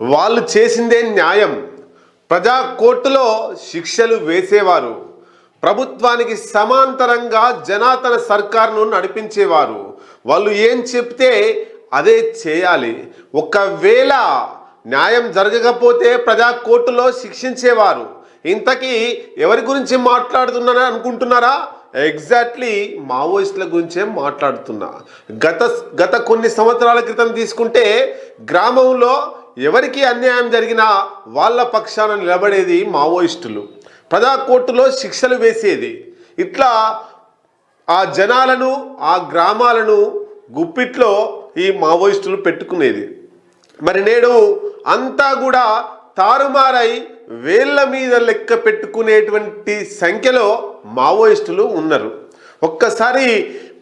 వాళ్ళు చేసిందే న్యాయం. ప్రజా కోర్టులో శిక్షలు వేసేవారు, ప్రభుత్వానికి సమాంతరంగా జనాతన సర్కార్ను నడిపించేవారు. వాళ్ళు ఏం చెప్తే అదే చేయాలి. ఒకవేళ న్యాయం జరగకపోతే ప్రజా కోర్టులో శిక్షించేవారు. ఇంతకీ ఎవరి గురించి మాట్లాడుతున్నారని అనుకుంటున్నారా? ఎగ్జాక్ట్లీ మావోయిస్టుల గురించే మాట్లాడుతున్నా. గత కొన్ని సంవత్సరాల క్రితం తీసుకుంటే గ్రామంలో ఎవరికి అన్యాయం జరిగినా వాళ్ళ పక్షాన నిలబడేది మావోయిస్టులు. ప్రజా కోర్టులో శిక్షలు వేసేది. ఇట్లా ఆ జనాలను, ఆ గ్రామాలను గుప్పిట్లో ఈ మావోయిస్టులు పెట్టుకునేది. మరి నేడు అంతా కూడా తారుమారై వేళ్ల మీద లెక్క పెట్టుకునేటువంటి సంఖ్యలో మావోయిస్టులు ఉన్నారు. ఒక్కసారి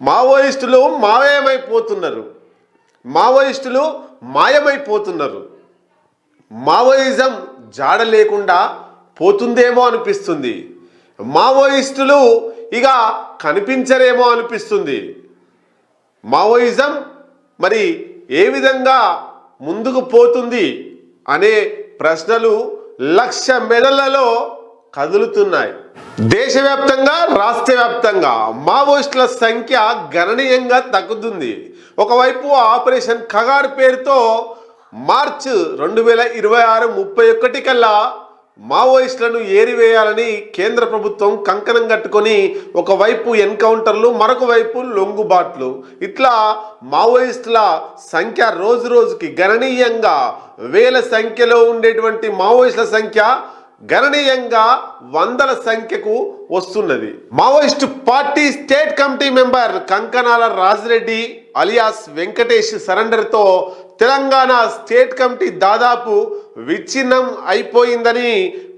మావోయిస్టులు మాయమైపోతున్నారు. మావోయిజం జాడ లేకుండా పోతుందేమో అనిపిస్తుంది. మావోయిస్టులు ఇక కనిపించరేమో అనిపిస్తుంది. మావోయిజం మరి ఏ విధంగా ముందుకు పోతుంది అనే ప్రశ్నలు లక్ష మెడలలో కదులుతున్నాయి. దేశవ్యాప్తంగా, రాష్ట్ర వ్యాప్తంగా మావోయిస్టుల సంఖ్య గణనీయంగా తగ్గుతుంది. ఒకవైపు ఆపరేషన్ ఖగార్ పేరుతో మార్చి 2026 31 కల్లా మావోయిస్టులను ఏరివేయాలని కేంద్ర ప్రభుత్వం కంకణం కట్టుకొని ఒకవైపు ఎన్కౌంటర్లు, మరొక వైపు లొంగుబాట్లు, ఇట్లా మావోయిస్టుల సంఖ్య రోజు రోజుకి గణనీయంగా వేల సంఖ్యలో ఉండేటువంటి మావోయిస్టుల సంఖ్య గణనీయంగా వందల సంఖ్యకు వస్తున్నది. Maoist party state committee member Kankanala Rajireddy alias Venkatesh సరెండర్తో తెలంగాణ స్టేట్ కమిటీ దాదాపు విచ్ఛిన్నం అయిపోయిందని,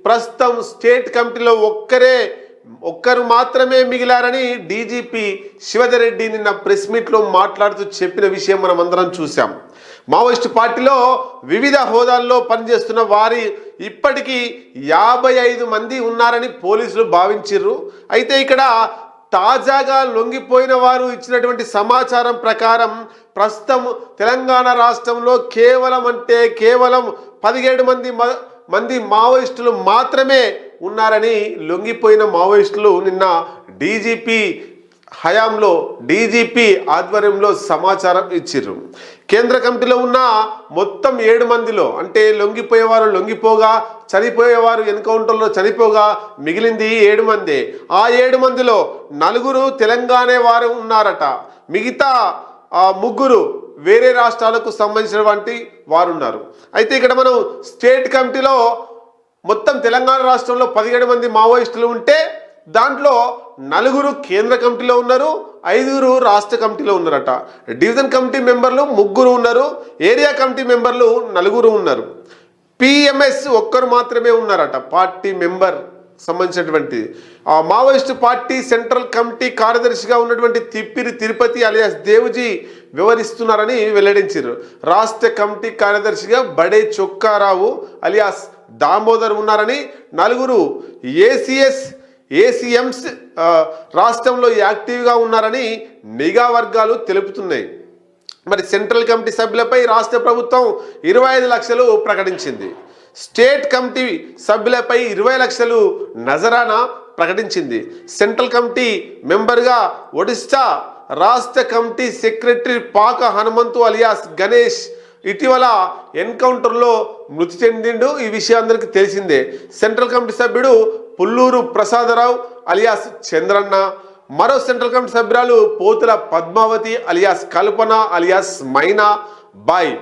ప్రస్తుతం స్టేట్ కమిటీలో ఒక్కరు మాత్రమే మిగిలారని డీజీపీ శివధర్ రెడ్డి నిన్న ప్రెస్ మీట్లో మాట్లాడుతూ చెప్పిన విషయం మనం అందరం చూసాం. మావోయిస్టు పార్టీలో వివిధ హోదాల్లో పనిచేస్తున్న వారి ఇప్పటికీ 55 మంది ఉన్నారని పోలీసులు భావించారు. అయితే ఇక్కడ తాజాగా లొంగిపోయిన వారు ఇచ్చినటువంటి సమాచారం ప్రకారం ప్రస్తుతం తెలంగాణ రాష్ట్రంలో కేవలం 17 మంది మావోయిస్టులు మాత్రమే ఉన్నారని లొంగిపోయిన మావోయిస్టులు నిన్న డీజీపీ హయాంలో, డీజీపీ ఆధ్వర్యంలో సమాచారం ఇచ్చిర్రు. కేంద్ర కమిటీలో ఉన్న మొత్తం 7 మందిలో, అంటే లొంగిపోగా చనిపోయేవారు ఎన్కౌంటర్లో చనిపోగా మిగిలింది 7 మంది. ఆ 7 మందిలో 4 తెలంగాణ వారు ఉన్నారట. మిగతా 3 వేరే రాష్ట్రాలకు సంబంధించినటువంటి వారు ఉన్నారు. అయితే ఇక్కడ మనం స్టేట్ కమిటీలో మొత్తం తెలంగాణ రాష్ట్రంలో 17 మంది మావోయిస్టులు ఉంటే దాంట్లో 4 కేంద్ర కమిటీలో ఉన్నారు, 5 రాష్ట్ర కమిటీలో ఉన్నారట. డివిజన్ కమిటీ మెంబర్లు 3 ఉన్నారు, ఏరియా కమిటీ మెంబర్లు 4 ఉన్నారు. పిఎంఎస్ ఒక్కరు మాత్రమే ఉన్నారట, పార్టీ మెంబర్ సంబంధించినటువంటి. మావోయిస్టు పార్టీ సెంట్రల్ కమిటీ కార్యదర్శిగా ఉన్నటువంటి తిప్పిరి తిరుపతి అలియాస్ దేవుజీ వివరిస్తున్నారని వెల్లడించారు. రాష్ట్ర కమిటీ కార్యదర్శిగా బడే చొక్కారావు అలియాస్ దామోదర్ ఉన్నారని, 4 ఏసీఎంస్ రాష్ట్రంలో యాక్టివ్గా ఉన్నారని నిఘా వర్గాలు తెలుపుతున్నాయి. మరి సెంట్రల్ కమిటీ సభ్యులపై రాష్ట్ర ప్రభుత్వం 25 లక్షలు ప్రకటించింది. స్టేట్ కమిటీ సభ్యులపై 20 లక్షలు నజరానా ప్రకటించింది. సెంట్రల్ కమిటీ మెంబర్గా ఒడిశా రాష్ట్ర కమిటీ సెక్రటరీ పాక హనుమంతు అలియాస్ గణేష్ ఇటీవల ఎన్కౌంటర్లో మృతి చెందిండు. ఈ విషయం అందరికీ తెలిసిందే. సెంట్రల్ కమిటీ సభ్యుడు పుల్లూరు ప్రసాదరావు అలియాస్ చంద్రన్న, మరో సెంట్రల్ కమిటీ సభ్యురాలు Pothula Padmavathi alias Kalpana alias Maina Bai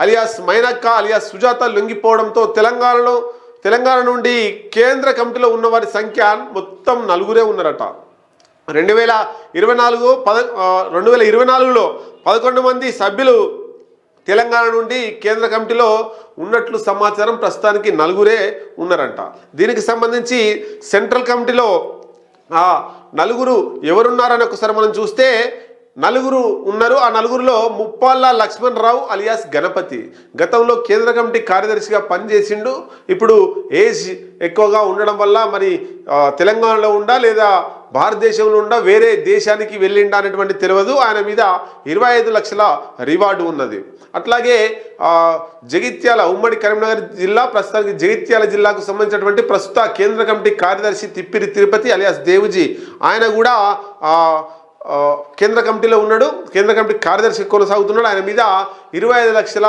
alias Mainakka alias Sujatha లొంగిపోవడంతో తెలంగాణ నుండి కేంద్ర కమిటీలో ఉన్న వారి సంఖ్య మొత్తం 4 ఉన్నారట. 2024లో 11 మంది సభ్యులు తెలంగాణ నుండి కేంద్ర కమిటీలో ఉన్నట్లు సమాచారం. ప్రస్తుతానికి 4 ఉన్నారంట. దీనికి సంబంధించి సెంట్రల్ కమిటీలో 4 ఎవరున్నారని ఒకసారి మనం చూస్తే 4 ఉన్నారు. ఆ 4లో ముప్పాళ్ళ లక్ష్మణ్ రావు అలియాస్ గణపతి గతంలో కేంద్ర కమిటీ కార్యదర్శిగా పనిచేసిండు. ఇప్పుడు ఏజ్ ఎక్కువగా ఉండడం వల్ల మరి తెలంగాణలో ఉండా లేదా భారతదేశంలో ఉండ వేరే దేశానికి వెళ్ళిండా అనేటువంటి తెలియదు. ఆయన మీద 25 లక్షల రివార్డు ఉన్నది. అట్లాగే జగిత్యాల ఉమ్మడి కరీంనగర్ జిల్లా, ప్రస్తుతానికి జగిత్యాల జిల్లాకు సంబంధించినటువంటి ప్రస్తుత కేంద్ర కమిటీ కార్యదర్శి తిప్పిరి తిరుపతి అలియాస్ దేవుజీ, ఆయన కూడా కేంద్ర కమిటీలో ఉన్నాడు, కేంద్ర కమిటీ కార్యదర్శి కొనసాగుతున్నాడు. ఆయన మీద 25 లక్షల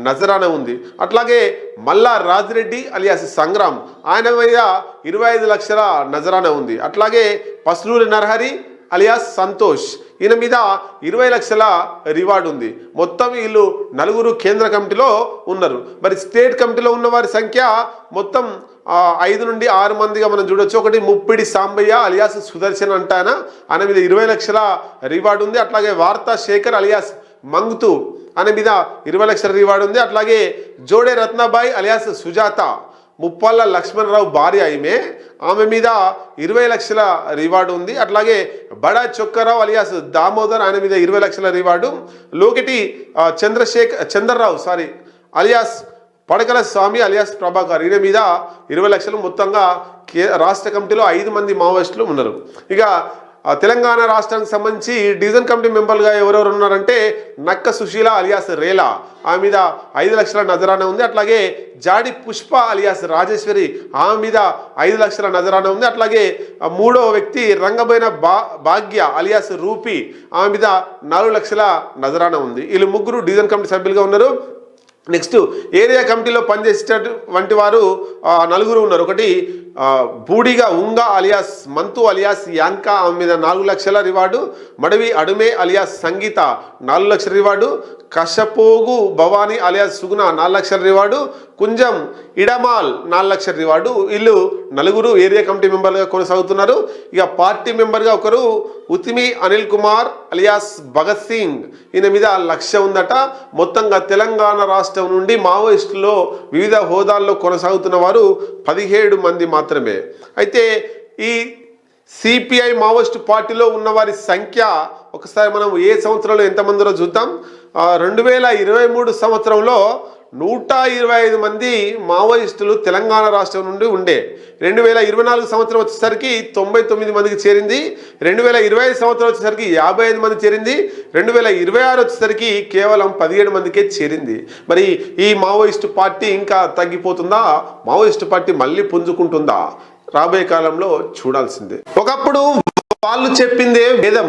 నజరానా ఉంది. అట్లాగే మల్లా రాజిరెడ్డి అలియాస్ సంగ్రామ్, ఆయన మీద 25 లక్షల నజరానా ఉంది. అట్లాగే పస్లూరి నరహరి అలియాస్ సంతోష్, ఈయన మీద 20 లక్షల రివార్డు ఉంది. మొత్తం వీళ్ళు 4 కేంద్ర కమిటీలో ఉన్నారు. మరి స్టేట్ కమిటీలో ఉన్న వారి సంఖ్య మొత్తం 5 నుండి 6 మందిగా మనం చూడొచ్చు. ఒకటి ముప్పిడి సాంబయ్య అలియాస్ సుదర్శన్ అంటాయన, ఆయన మీద 20 లక్షల రివార్డు ఉంది. అట్లాగే వార్తా శేఖర్ అలియాస్ మంగుతు, ఆయన మీద 20 లక్షల రివార్డు ఉంది. అట్లాగే జోడే రత్నాబాయి అలియాస్ సుజాత, ముప్పాళ్ళ లక్ష్మణరావు భార్య ఆమె మీద 20 లక్షల రివార్డు ఉంది. అట్లాగే బడా చొక్కరావు అలియాస్ దామోదర్, ఆయన మీద 20 లక్షల రివార్డు. లోకిటి చంద్రరావు అలియాస్ పడకల స్వామి అలియాస్ ప్రభాకర్, ఈయన మీద 20 లక్షలు. మొత్తంగా రాష్ట్ర కమిటీలో 5 మంది మావోయిస్టులు ఉన్నారు. ఇక తెలంగాణ రాష్ట్రానికి సంబంధించి డివిజన్ కమిటీ మెంబర్లుగా ఎవరెవరు ఉన్నారంటే నక్క సుశీల అలియాస్ రేలా, ఆమె మీద 5 లక్షల నజరానా ఉంది. అట్లాగే జాడి పుష్ప అలియాస్ రాజేశ్వరి, ఆమె మీద 5 లక్షల నజరానా ఉంది. అట్లాగే 3వ వ్యక్తి రంగబోయిన భాగ్య అలియాస్ రూపి, ఆమె మీద 4 లక్షల నజరానా ఉంది. వీళ్ళు 3 డివిజన్ కమిటీ సభ్యులుగా ఉన్నారు. నెక్స్ట్ ఏరియా కమిటీలో పనిచేసేటటువంటి వారు 4 ఉన్నారు. ఒకటి బూడిగా ఉంగ అలియాస్ మంతు అలియాస్ యాంకా, ఆమె మీద 4 లక్షల రివార్డు. మడవి అడుమే అలియాస్ సంగీత 4 లక్షల రివార్డు. కషపోగు భవానీ అలియాస్ సుగుణ 4 లక్షల రివార్డు. కుంజం ఇడమాల్ 4 లక్షల రివార్డు. వీళ్ళు 4 ఏరియా కమిటీ మెంబర్లుగా కొనసాగుతున్నారు. ఇక పార్టీ మెంబర్గా ఒకరు ఉతిమి అనిల్ కుమార్ అలియాస్ భగత్ సింగ్, ఈయన మీద 1 లక్ష ఉందట. మొత్తంగా తెలంగాణ రాష్ట్రం నుండి మావోయిస్టులో వివిధ హోదాల్లో కొనసాగుతున్న వారు 17 మంది మాత్రమే. అయితే ఈ సిపిఐ మావోయిస్టు పార్టీలో ఉన్న వారి సంఖ్య ఒకసారి మనం ఏ సంవత్సరంలో ఎంతమందిలో చూద్దాం. 2023 సంవత్సరంలో 125 మంది మావోయిస్టులు తెలంగాణ రాష్ట్రం నుండి ఉండే. 2024 సంవత్సరం వచ్చేసరికి 99 మందికి చేరింది. 2025 సంవత్సరం వచ్చేసరికి 55 మంది చేరింది. 2026 వచ్చేసరికి కేవలం 17 మందికే చేరింది. మరి ఈ మావోయిస్టు పార్టీ ఇంకా తగ్గిపోతుందా? మావోయిస్టు పార్టీ మళ్ళీ పుంజుకుంటుందా? రాబోయే కాలంలో చూడాల్సిందే. ఒకప్పుడు వాళ్ళు చెప్పిందే వేదం,